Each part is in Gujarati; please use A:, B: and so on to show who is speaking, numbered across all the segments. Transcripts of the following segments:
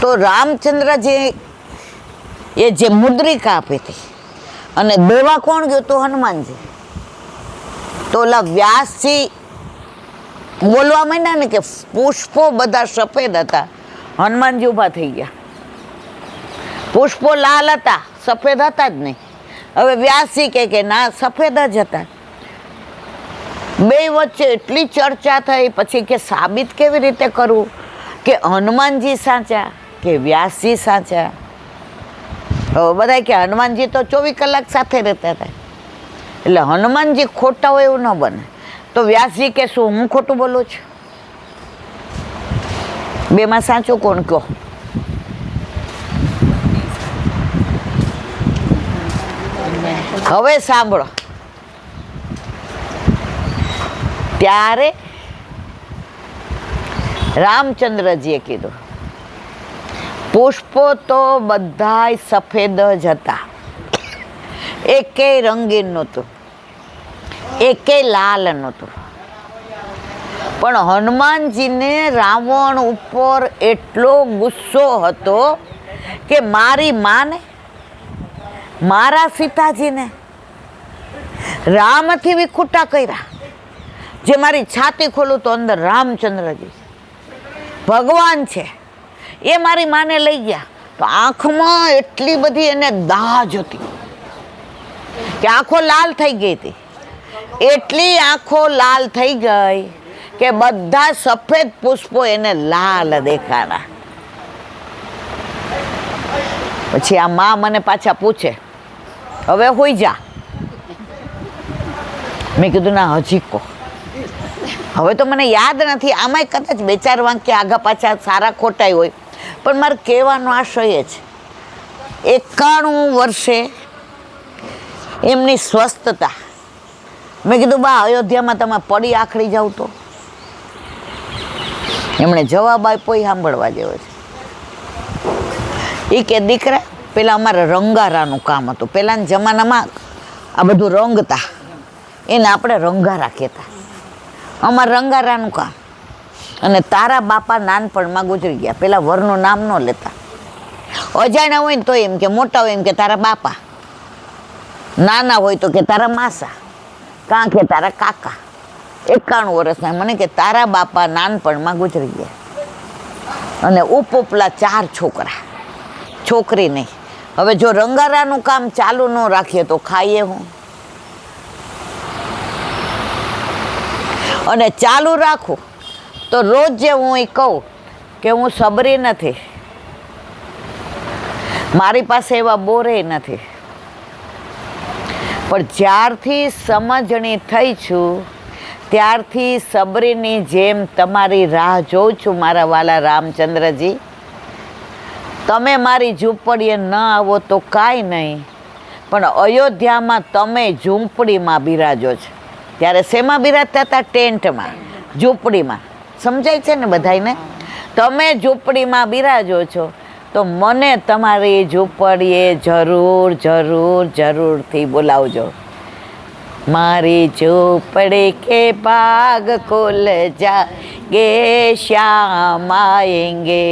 A: તો રામચંદ્રજી એ જે મુદ્રિકા આપી હતી અને દેવા કોણ ગયું તો હનુમાનજી. તો ઓલા વ્યાસજી બોલવા માંડ્યા ને કે પુષ્પો બધા સફેદ હતા, હનુમાનજી ઊભા થઈ ગયા. પુષ્પો લાલ હતા, સફેદ હતા જ નહીં. હવે વ્યાસજી કે ના સફેદ જ હતા. બે વચ્ચે એટલી ચર્ચા થઈ, પછી કે સાબિત કેવી રીતે કરવું કે હનુમાનજી સાચા કે વ્યાસજી સાચા. હવે બધા કે હનુમાનજી તો 24 કલાક સાથે રહેતા હતા, એટલે હનુમાનજી ખોટા હોય એવું ન બને. તો વ્યાસજી કે શું હું ખોટું બોલું છું? બેમાં સાચું કોણ કહો? હવે સાંભળો. ત્યારે રામચંદ્રજીએ કીધું પુષ્પો તો બધાય સફેદ જ હતા, એકેય રંગીન નહોતું, એકેય લાલ નહોતું. પણ હનુમાનજીને રાવણ ઉપર એટલો ગુસ્સો હતો કે મારી માને, મારા સીતાજીને રામથી વિખૂટા કર્યા. જે મારી છાતી ખોલું તો અંદર રામચંદ્રજી ભગવાન છે, એ મારી માને લઈ ગયા. તો આંખમાં એટલી બધી એને દાજ હતી કે આંખો લાલ થઈ ગઈ હતી. એટલી આંખો લાલ થઈ ગઈ કે બધા સફેદ પુષ્પો એને લાલ દેખાડા. પછી આ માં મને પાછા પૂછે હવે હોઈ જા. મેં કીધું ના હજી કહો. હવે તો મને યાદ નથી, આમાંય કદાચ 2-4 વાક્ય આગા પાછા સારા ખોટાઈ હોય, પણ મારે કહેવાનો આશય એ છે 91 વર્ષે એમની સ્વસ્થતા. મેં કીધું બા અયોધ્યામાં તમે પડી આખડી જાવ તો? એમણે જવાબ આપ્યો, એ સાંભળવા જેવો છે. એ કે દીકરા પેલા અમારે રંગારાનું કામ હતું. પહેલાના જમાનામાં આ બધું રંગતા, એને આપણે રંગારા કહેતા. અમારે રંગારાનું કામ. અને તારા બાપા નાનપણમાં ગુજરી ગયા, પેલા વરનું નામ ન લેતા. અજાણ્યા હોય ને તો એમ કે, મોટા હોય એમ કે તારા બાપા, નાના હોય તો કે તારા માસા, કાં કે તારા કાકા. 91 વર્ષના મને કે તારા બાપા નાનપણમાં ગુજરી ગયા અને ઉપલા 4 છોકરા, છોકરી નહીં. હવે જો રંગારાનું કામ ચાલુ ન રાખીએ તો ખાઈએ હું? અને ચાલુ રાખું તો રોજ જે હું એ કહું કે હું સબરી નથી, મારી પાસે એવા બોરે નથી. પણ જ્યારથી સમજણી થઈ છું ત્યારથી સબરીની જેમ તમારી રાહ જોઉં છું મારા વાલા રામચંદ્રજી. તમે મારી ઝૂંપડીએ ન આવો તો કાંઈ નહીં, પણ અયોધ્યામાં તમે ઝૂંપડીમાં બિરાજો છો. ત્યારે શેમાં બિરાજતા હતા? ટેન્ટમાં, ઝૂંપડીમાં. સમજાય છે ને બધાને? તમે ઝૂંપડીમાં બિરાજો છો તો મને તમારી ઝૂંપડીએ જરૂર જરૂર જરૂરથી બોલાવજો. મારી ઝૂંપડી કે બાગ ખુલ જાગે શ્યામ આએંગે,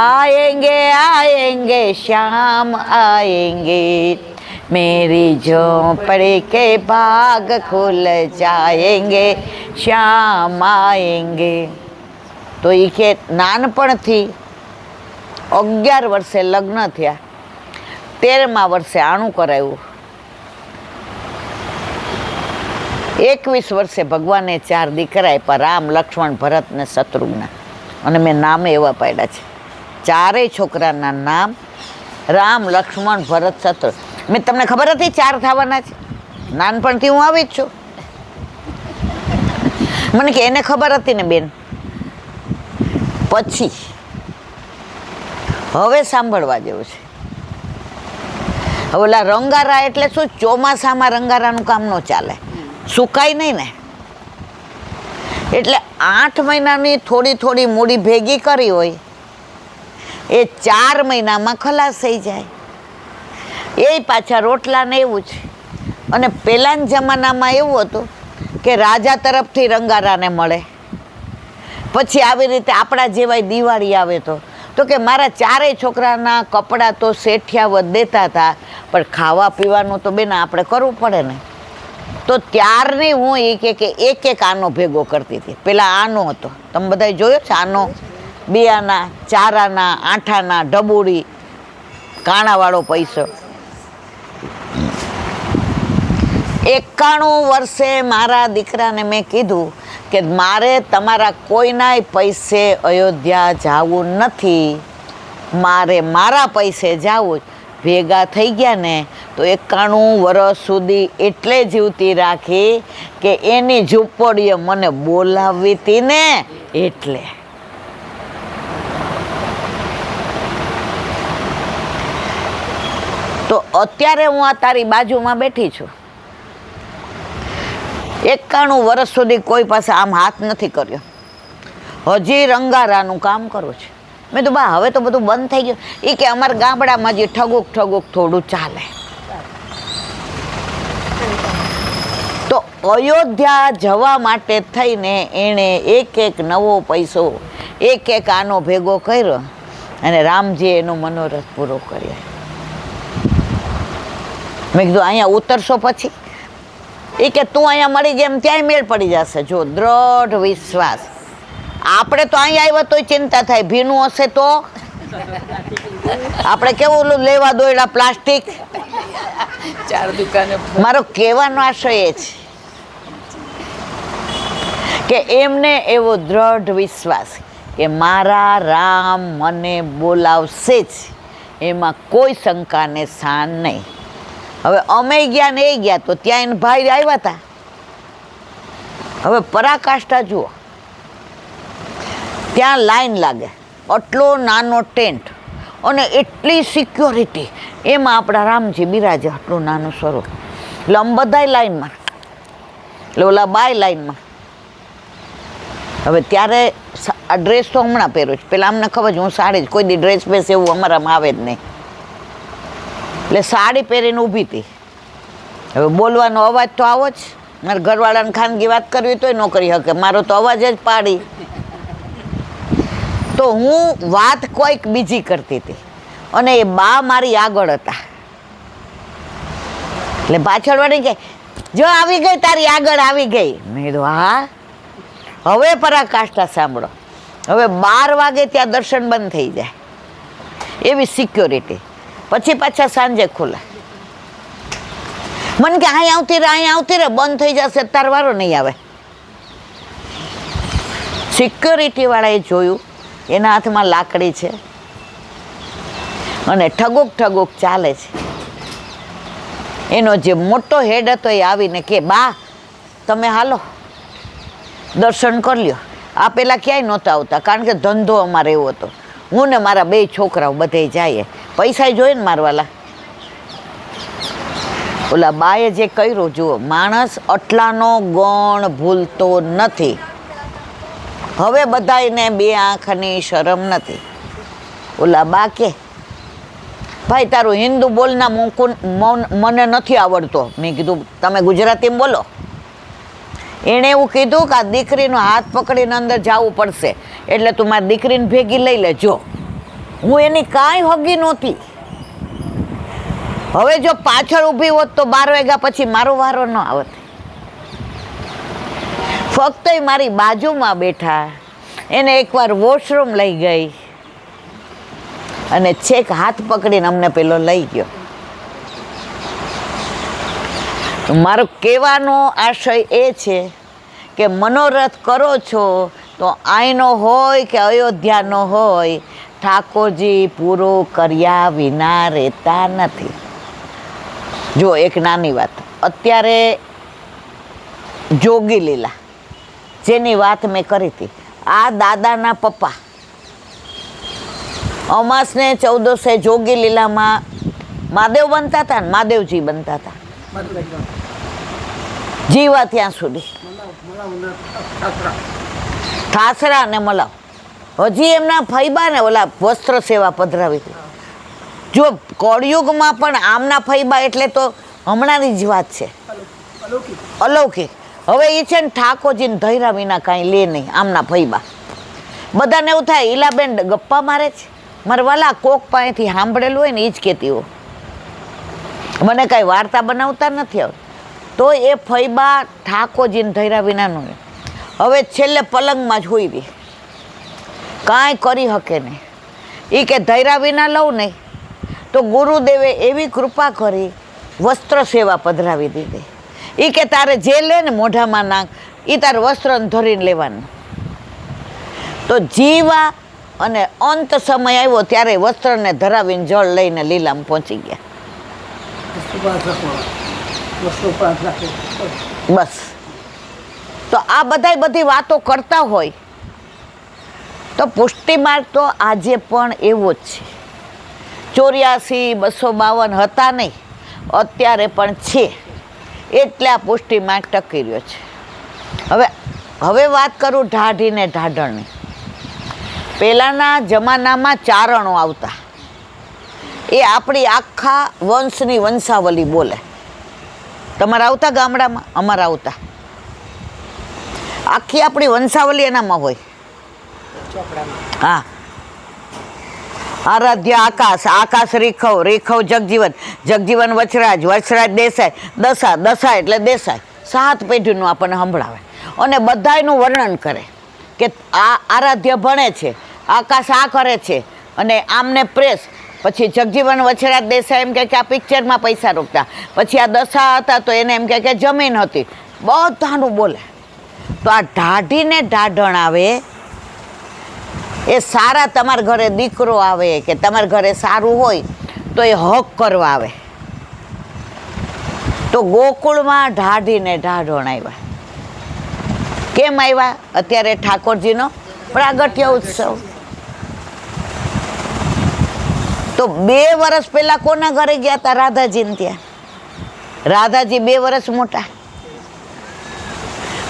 A: आएंगे आएंगे श्याम आएंगे, मेरी झोंपड़ी के बाग खुल जाएंगे श्याम आएंगे. તો એ કે નાનપણથી 11 વર્ષે લગ્ન થયા, 13મા વર્ષે આણું કરાવ્યું, 21 વર્ષે ભગવાને 4 દીકરા આપ્યા, રામ, લક્ષ્મણ, ભરત ને શત્રુઘ્ન. અને મેં નામે એવા પાડ્યા છે. 4 છોકરાના નામ રામ, લક્ષ્મણ, ભરત, શત્રુઘ્ન. મેં તમને ખબર હતી 4 થવાના છે? નાનપણથી હું આવી જ છું. મને કે એને ખબર હતી ને બેન. પછી હવે સાંભળવા જેવું છે. હવે ઓલા રંગારા એટલે શું? ચોમાસામાં રંગારાનું કામ ન ચાલે, સુકાય નહીં ને. એટલે 8 મહિનાની થોડી થોડી મૂડી ભેગી કરી હોય એ 4 મહિનામાં ખલાસ થઈ જાય. એ પાછા રોટલા ને એવું છે. અને પહેલાના જમાનામાં એવું હતું કે રાજા તરફથી રંગારાને મળે. પછી આવી રીતે આપણા જેવાય દિવાળી આવે તો તો કે મારા 4 છોકરાના કપડાં તો શેઠિયાવત દેતા હતા, પણ ખાવા પીવાનું તો બેન આપણે કરવું પડે ને. તો ત્યારની હું એ કે એક આનો ભેગો કરતી હતી. પેલા આનો હતો, તમે બધા જોયો છે આનો, 2 આના, 4 આના, 8 આના, ઢબુડી, કાણાવાળો પૈસો. 91 વર્ષે મારા દીકરાને મેં કીધું કે મારે તમારા કોઈનાય પૈસે અયોધ્યા જવું નથી, મારે મારા પૈસે જવું. ભેગા થઈ ગયા ને તો 91 વર્ષ સુધી એટલે જીવતી રાખી કે એની ઝૂંપડીએ મને બોલાવવી હતી ને એટલે. તો અત્યારે હું આ તારી બાજુમાં બેઠી છું. 91 વર્ષ સુધી કોઈ પાસે આમ હાથ નથી કર્યો, હજી રંગારાનું કામ કરું છું. મેં તો બા હવે તો બધું બંધ થઈ ગયું. એ કે અમારા ગામડામાં જે ઠગુક થોડું ચાલે. તો અયોધ્યા જવા માટે થઈને એણે એક નવો પૈસો, એક આનો ભેગો કર્યો અને રામજીએ એનો મનોરથ પૂરો કર્યો. મેં કીધું અહીંયા ઉતરશો પછી? એ કે તું અહીંયા મળી ગયા એમ ત્યાંય મેળ પડી જશે. જો દ્રઢ વિશ્વાસ. આપણે તો અહીંયા આવ્યા તોય ચિંતા થાય, ભીનું હશે તો આપણે કેવું ઓલું લેવા દોયડા પ્લાસ્ટિક.
B: 4 દુકાને.
A: મારો કહેવાનો આશય એ છે કે એમને એવો દ્રઢ વિશ્વાસ કે મારા રામ મને બોલાવશે જ, એમાં કોઈ શંકાને સ્થાન નહીં. હવે અમે ગયા ને એ ગયા તો ત્યાં એને ભાઈ આવ્યા હતા. હવે પરાકાષ્ઠા જુઓ, ત્યાં લાઈન લાગે, આટલો નાનો ટેન્ટ અને એટલી સિક્યોરિટી, એમાં આપણા રામજી બિરાજે, આટલું નાનું સ્વરૂપ. એટલે આમ બધાય લાઈનમાં, એટલે ઓલા બાય લાઈનમાં. હવે ત્યારે આ ડ્રેસ તો હમણાં પહેરું છું, પેલા અમને ખબર છે હું સાડી જ, કોઈ દી ડ્રેસ બેસ એવું અમારામાં આવે જ નહીં. એટલે સાડી પહેરીને ઊભી હતી. હવે બોલવાનો અવાજ તો આવો જ. મારા ઘરવાળાને ખાનગી વાત કરવી તોય ન કરી શકે, મારો તો અવાજ જ પાડી. તો હું વાત કોઈક બીજી કરતી હતી અને એ બા મારી આગળ હતા. એટલે પાછળ વળી કે જો આવી ગઈ તારી આગળ આવી ગઈ. મેં કીધું હા. હવે પરાકાષ્ઠા સાંભળો. હવે 12 વાગે ત્યાં દર્શન બંધ થઈ જાય એવી સિક્યોરિટી. પછી પાછા સાંજે ખુલે. મને કે અહીંયા આવતી રહે, બંધ થઈ જશે તાર વારો નહીં આવે. સિક્યોરિટી વાળાએ જોયું, એના હાથમાં લાકડી છે અને ઠગુક ચાલે છે. એનો જે મોટો હેડ હતો એ આવીને કે બા તમે હાલો દર્શન કરી લ્યો. આ પેલા ક્યાંય નહોતા આવતા, કારણ કે ધંધો અમારે એવો હતો. હું ને મારા 2 છોકરાઓ બધે જઈએ, પૈસા જોઈએ ને મારવાલા. ઓલા બાએ જે કર્યું, જુઓ, માણસ આટલાનો ગણ ભૂલતો નથી. હવે બધાને 2 આંખની શરમ નથી. ઓલા બા કે ભાઈ તારું હિન્દુ બોલના મને નથી આવડતો. મેં કીધું તમે ગુજરાતીમાં બોલો. એણે એવું કીધું કે આ દીકરીનો હાથ પકડીને અંદર જવું પડશે, એટલે તું મારી દીકરીને ભેગી લઈ લેજો. હું એની કાંઈ હગી નહોતી. હવે જો પાછળ ઊભી હોત તો 12 વાગ્યા પછી મારો વારો ન આવત. ફક્ત મારી બાજુમાં બેઠા, એને એકવાર વોશરૂમ લઈ ગઈ અને છેક હાથ પકડીને અમને પેલો લઈ ગયો. મારો કહેવાનો આશય એ છે કે મનોરથ કરો છો તો અહીંનો હોય કે અયોધ્યાનો હોય, ઠાકોરજી પૂરો કર્યા વિના રહેતા નથી. જો એક નાની વાત, અત્યારે જોગી લીલા જેની વાત મેં કરી હતી, આ દાદાના પપ્પા અમાસને 14 જોગી લીલામાં મહાદેવ બનતા હતા ને મહાદેવજી બનતા હતા. જીવા ત્યાં સુધી ઠાસરા અને મલાવ. હજી એમના ફૈબા ને ઓલા વસ્ત્ર સેવા પધરાવી હતી. જો કળયુગમાં પણ આમના ફૈબા એટલે તો હમણાંની જ વાત છે, અલૌકિક. હવે એ છે ને ઠાકોરજીને ધૈર્યા વિના કાંઈ લે નહીં આમના ફૈબા. બધાને એવું થાય ઈલાબેન ગપ્પા મારે છે, મારા વાલા કોક પાસેથી સાંભળેલું હોય ને એ જ કહેતી હો. મને કાંઈ વાર્તા બનાવતા નથી આવતી. તો એ ફૈબા ઠાકોરજીને ધૈર્યા વિનાનું હવે છેલ્લે પલંગમાં જ હોઈ રહી, કાંઈ કરી શકે નહીં. એ કે ધૈર્યા વિના લઉં નહીં તો ગુરુદેવે એવી કૃપા કરી વસ્ત્ર સેવા પધરાવી દીધી. એ કે તારે જે લે ને મોઢામાં નાખ એ તારે વસ્ત્ર ધરીને લેવાનું. તો જીવા અને અંત સમય આવ્યો ત્યારે વસ્ત્રને ધરાવીને જળ લઈને લીલામાં પહોંચી ગયા. બસ. તો આ બધી વાતો કરતા હોય તો પુષ્ટિ માર્ગ તો આજે પણ એવો જ છે. 84, 252 હતા નહીં, અત્યારે પણ છે. એટલે આ પુષ્ટિ માર્ગ ટકી રહ્યો છે. હવે વાત કરું ઢાઢી ને ઢાઢણની. પહેલાંના જમાનામાં ચારણો આવતા, એ આપણી આખા વંશની વંશાવલી બોલે. તમારા આવતા ગામડામાં? અમારા આવતા. આખી આપણી વંશાવલી એનામાં હોય. હા. આરાધ્ય આકાશ, આકાશ રેખવ, રેખવ જગજીવન, જગજીવન વચરાજ, વચરાજ દેસાઈ, દશા, દશા એટલે દેસાઈ. 7 પેઢીનું આપણને સંભળાવે અને બધાયનું વર્ણન કરે કે આ આરાધ્ય ભણે છે, આકાશ આ કરે છે અને આમને પ્રેસ. પછી જગજીવન વચરાજ દેસાઈ એમ કે આ પિક્ચરમાં પૈસા રોકતા. પછી આ દશા હતા તો એને એમ કે જમીન હતી. બધાનું બોલે. તો આ ઢાઢીને ઢાઢણ આવે એ સારા, તમારા ઘરે દીકરો આવે કે તમારા ઘરે સારું હોય તો એ હક કરવા આવે. તો ગોકુળમાં ઢાઢીને ઢાઢણ આવ્યા. કેમ આવ્યા? અત્યારે ઠાકોરજીનો પ્રાગટ્ય ઉત્સવ. તો 2 વર્ષ પહેલા કોના ઘરે ગયા હતા? રાધાજીને ત્યાં. રાધાજી 2 વર્ષ મોટા.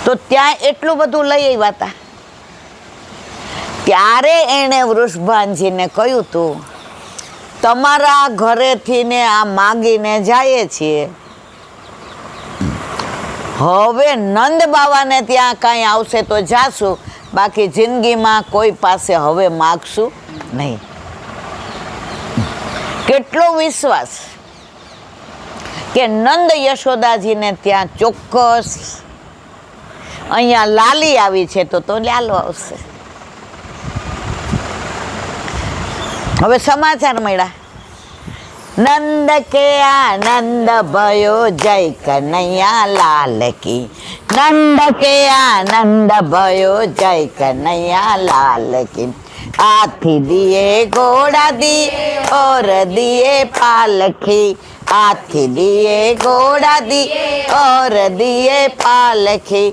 A: તો ત્યાં એટલું બધું લઈ આવ્યા હતા. ત્યારે એણે વૃષભાનજીને કહ્યું હતું, તમારા ઘરેથી ને આ માગીને જાય છીએ, હવે નંદ બાવાને ત્યાં કાંઈ આવશે તો જાશું, બાકી જિંદગીમાં કોઈ પાસે હવે માગશું નહીં. કેટલો વિશ્વાસ કે નંદ યશોદાજીને ત્યાં ચોક્કસ અહીંયા લાલી આવી છે તો લાલો આવશે. હવે સમાચાર મળ્યા. નંદ કે આનંદ ભયો જય કનૈયા લાલ કી, નંદ કે આનંદ ભયો જય કનૈયા લાલ કી. હાથી દિए ઘોડા દિए और दिए पालखी, हाथी दिए घोड़ा दिए और दिए पालखी.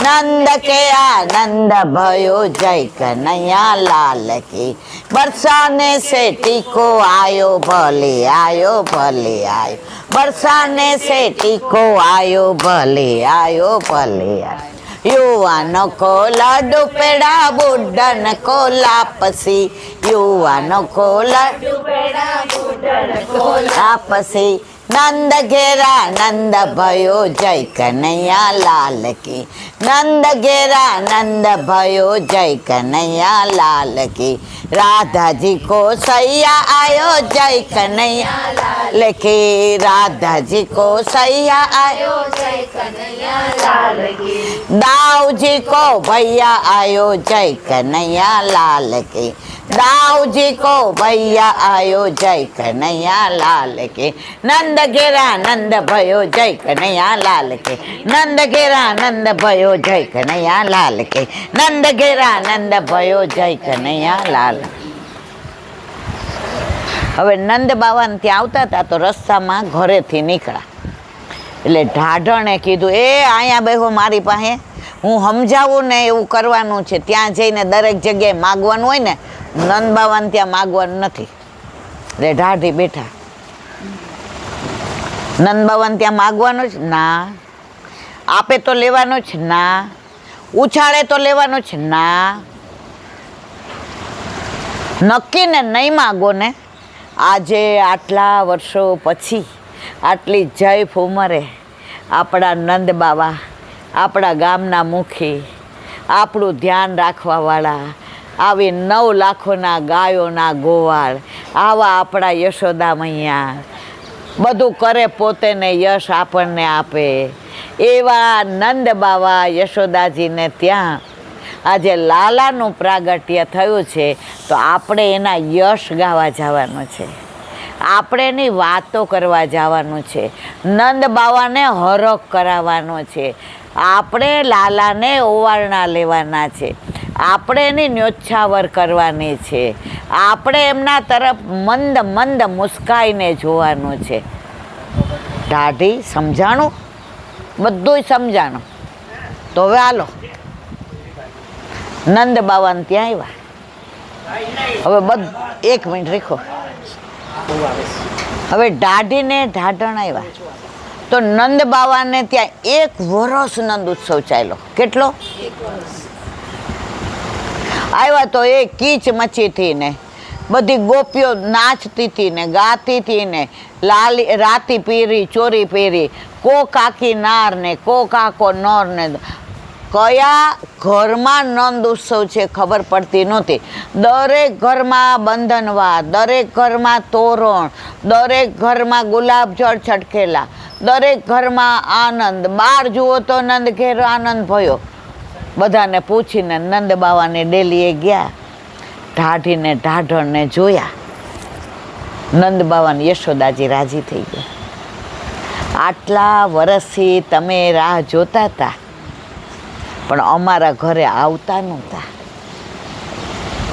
A: नंद के आनंद भयो जय कन्हैया लाल की. बरसाने से टीको आयो भले आयो भले आयो, बरसाने से टीको आयो भले आयो भले आयो. युवानो को लाडू पेड़ा बुढ़न को लापसी, युवानो को लाडू पेड़ा बुढ़न को लापसी. नंद घेरा नंद भयो जय कन्हैया लाल की, नंद घेरा नंद भयो जय कन्हैया लाल की. राधा जी को सैया आयो जय कन्हैया लाल की, राधा जी को सैया आयो जय कन्हैया लाल की. दाऊ जी को भैया आयो जय कन्हैया लाल की, दाऊ जी को भैया आयो जय कन्हैया लाल के. नंद घेरा नंद भयो जय कन्हैया लाल के, नंद घेरा नंद भयो जय कन्हैया लाल के, नंद घेरा नंद भयो जय कन्हैया लाल. હવે નંદ બાવાને ત્યાં આવતા હતા તો રસ્તામાં ઘરેથી નીકળ્યા એટલે ઢાઢણે કીધું, એ અહીંયા બેહો મારી પાસે, હું સમજાવું ને એવું કરવાનું છે. ત્યાં જઈને દરેક જગ્યાએ માગવાનું હોય ને, નંદ બાવાને ત્યાં માગવાનું નથી. એટલે ઢાઢી બેઠા. નંદ બાવાને ત્યાં માગવાનું જ ના, આપે તો લેવાનું જ ના, ઉછાળે તો લેવાનું જ ના. નક્કી ને નહીં માગો ને. આજે આટલા વર્ષો પછી આટલી જયફ ઉંમરે આપણા નંદ બાવા, આપણા ગામના મુખી, આપણું ધ્યાન રાખવાવાળા, આવી 9 લાખોના ગાયોના ગોવાળ, આવા આપણા યશોદા મૈયા બધું કરે પોતે ને યશ આપણને આપે એવા નંદ બાવા યશોદાજીને ત્યાં આજે લાલાનું પ્રાગટ્ય થયું છે, તો આપણે એના યશ ગાવા જવાનું છે, આપણે એની વાતો કરવા જવાનું છે, નંદ બાવાને હરખ કરાવવાનો છે, આપણે લાલાને ઓવારણા લેવાના છે, આપણે એની ન્યોછાવર કરવાની છે, આપણે એમના તરફ મંદ મંદ મુસ્કાઈને જોવાનું છે. ઢાઢી સમજાણું? બધુંય સમજાણું. તો હવે હાલો નંદ બાવાને ત્યાં આવ્યા. હવે એક મિનિટ રીખો. હવે ઢાઢીને ઢાઢણ આવ્યા તો નંદ બાવાને ત્યાં 1 વર્ષ નંદ ઉત્સવ ચાલ્યો. કેટલો? આવ્યા તો એ કીચ મચીથી ને બધી ગોપીઓ નાચતી હતી ને ગાતી હતી ને લાલી રાતી પહેરી ચોરી પહેરી, કો કાકી નાર ને કો કાકો નર ને કયા ઘરમાં નંદ ઉત્સવ છે ખબર પડતી નહોતી. દરેક ઘરમાં બંધનવા, દરેક ઘરમાં તોરણ, દરેક ઘરમાં ગુલાબજળ છટકેલા, દરેક ઘરમાં આનંદ. બહાર જુઓ તો નંદ ઘેર આનંદ ભયો. બધાને પૂછીને નંદ બાવાને ડેલીએ ગયા, ઢાઢીને ઢાઢણને જોયા. નંદ બાવાને યશોદાજી રાજી થઈ ગયા. આટલા વર્ષથી તમે રાહ જોતા હતા પણ અમારા ઘરે આવતા નહોતા.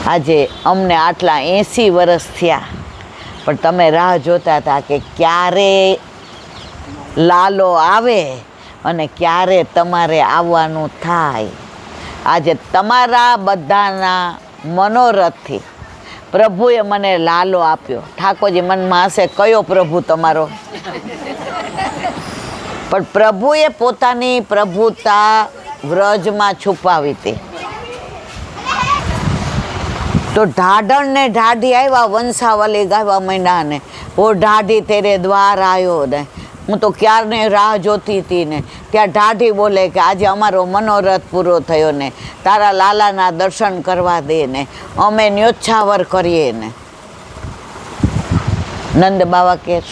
A: આજે અમને આટલા 80 વર્ષ થયા પણ તમે રાહ જોતા હતા કે ક્યારે લાલો આવે અને ક્યારે તમારે આવવાનું થાય. આજે તમારા બધાના મનોરથથી પ્રભુએ મને લાલો આપ્યો. ઠાકોરજી મનમાં હશે કયો પ્રભુ તમારો? પણ પ્રભુએ પોતાની પ્રભુતા વ્રજમાં છુપાવી હતી. તો ઢાઢણ ને ઢાઢી આવ્યા, વંશાવલી ગાવા માંડ્યા ને ઓ ઢાઢી તેરે દ્વાર આવ્યો ને હું તો ક્યારની રાહ જોતી હતી ને. ત્યાં ઢાઢી બોલે કે આજે અમારો મનોરથ પૂરો થયો ને, તારા લાલાના દર્શન કરવા દે ને, અમે ન્યોછાવર કરીએ ને. નંદ બાવા કે